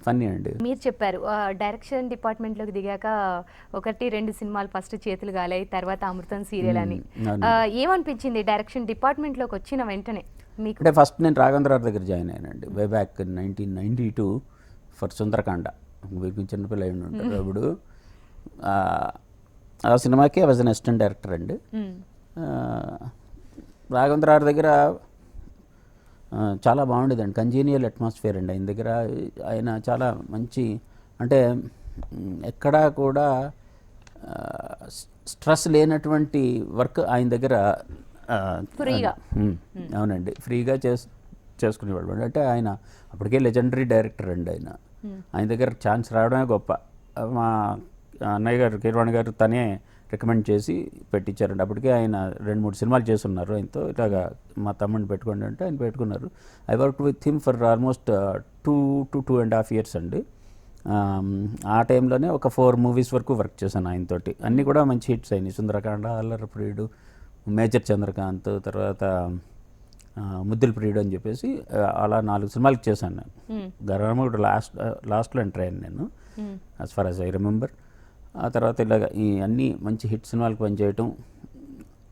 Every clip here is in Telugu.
ఫన్నీ అండి. మీరు చెప్పారు డైరెక్షన్ డిపార్ట్మెంట్లోకి దిగాక 1-2 సినిమాలు ఫస్ట్ చేతులు గాలాయి, తర్వాత అమృతం సీరియల్ అని. ఏమనిపించింది డైరెక్షన్ డిపార్ట్మెంట్లోకి వచ్చిన వెంటనే మీకు? అంటే ఫస్ట్ నేను రాఘవేంద్ర దగ్గర జాయిన్ అయ్యానండి, వే బ్యాక్ 1992 ఫర్ సుందరకాండ. వీరికి చిన్నపిల్ల అయి ఉంటారు అప్పుడు. ఆ సినిమాకి I was an assistant director అండి. రాఘవేంద్ర దగ్గర చాలా బాగుండేదండి, కంజీనియల్ అట్మాస్ఫియర్ అండి ఆయన దగ్గర. ఆయన చాలా మంచి, అంటే ఎక్కడా కూడా స్ట్రెస్ లేనటువంటి వర్క్ ఆయన దగ్గర. అవునండి, ఫ్రీగా చేసుకునేవాడు. అంటే ఆయన అప్పటికే లెజెండరీ డైరెక్టర్ అండి ఆయన. ఆయన దగ్గర ఛాన్స్ రావడమే గొప్ప. మా అన్నయ్య గారు కీరవాణి గారు తనే రికమెండ్ చేసి పెట్టించారండి. అప్పటికే ఆయన 2-3 సినిమాలు చేస్తున్నారు ఆయనతో. ఇలాగా మా తమ్ముడిని పెట్టుకోండి అంటే ఆయన పెట్టుకున్నారు. I work with him for almost 2 to 2.5 years అండి. ఆ టైంలోనే ఒక 4 movies వరకు వర్క్ చేశాను ఆయనతోటి. అన్నీ కూడా మంచి హిట్స్ అయినాయి. సుందరకాండ, అల్లరి ప్రియుడు, మేజర్ చంద్రకాంత్, తర్వాత ముద్దుల ప్రియుడు అని చెప్పేసి అలా 4 సినిమాలకు చేశాను నేను. గర్వముడు లాస్ట్లో ఎంటర్ అయ్యాను నేను, as far as I remember. ఆ తర్వాత ఇలాగ ఈ అన్ని మంచి హిట్ సినిమాలకు పనిచేయటం,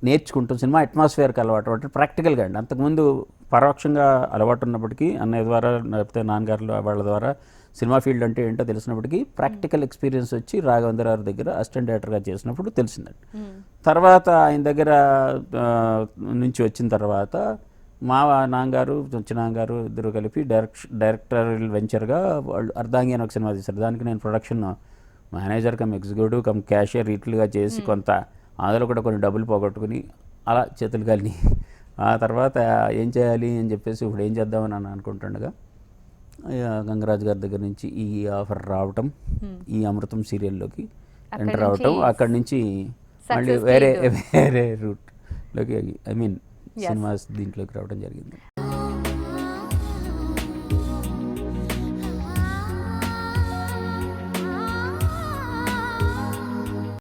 నేర్చుకుంటాం, సినిమా అట్మాస్ఫియర్కి అలవాటు అంటే ప్రాక్టికల్గా అండి. అంతకుముందు పరోక్షంగా అలవాటు ఉన్నప్పటికీ, అన్నయ్య ద్వారా లేకపోతే నాన్నగారు వాళ్ళ ద్వారా సినిమా ఫీల్డ్ అంటే ఏంటో తెలిసినప్పటికీ, ప్రాక్టికల్ ఎక్స్పీరియన్స్ వచ్చి రాఘవేంద్ర గారి దగ్గర అసిస్టెంట్ డైరెక్టర్గా చేసినప్పుడు తెలిసిందండి. తర్వాత ఆయన దగ్గర నుంచి వచ్చిన తర్వాత మా నాన్నగారు, నాన్నగారు ఇద్దరు కలిపి డైరెక్టరల్ వెంచర్గా వాళ్ళు అర్ధాంగి అని ఒక సినిమా తీశారు. దానికి నేను production manager cum executive cum cashier ఇట్లుగా చేసి కొంత అందులో కూడా కొన్ని డబ్బులు పోగొట్టుకుని అలా చేతులు కాలిని. ఆ తర్వాత ఏం చేయాలి అని చెప్పేసి ఇప్పుడు ఏం చేద్దామని అనుకుంటుండగా గంగరాజు గారి దగ్గర నుంచి ఈ ఆఫర్ రావటం, ఈ అమృతం సీరియల్లోకి ఎంటర్ అవటం, అక్కడి నుంచి మళ్ళీ వేరే రూట్లోకి, ఐ మీన్ సినిమాస్ దీంట్లోకి రావడం జరిగింది.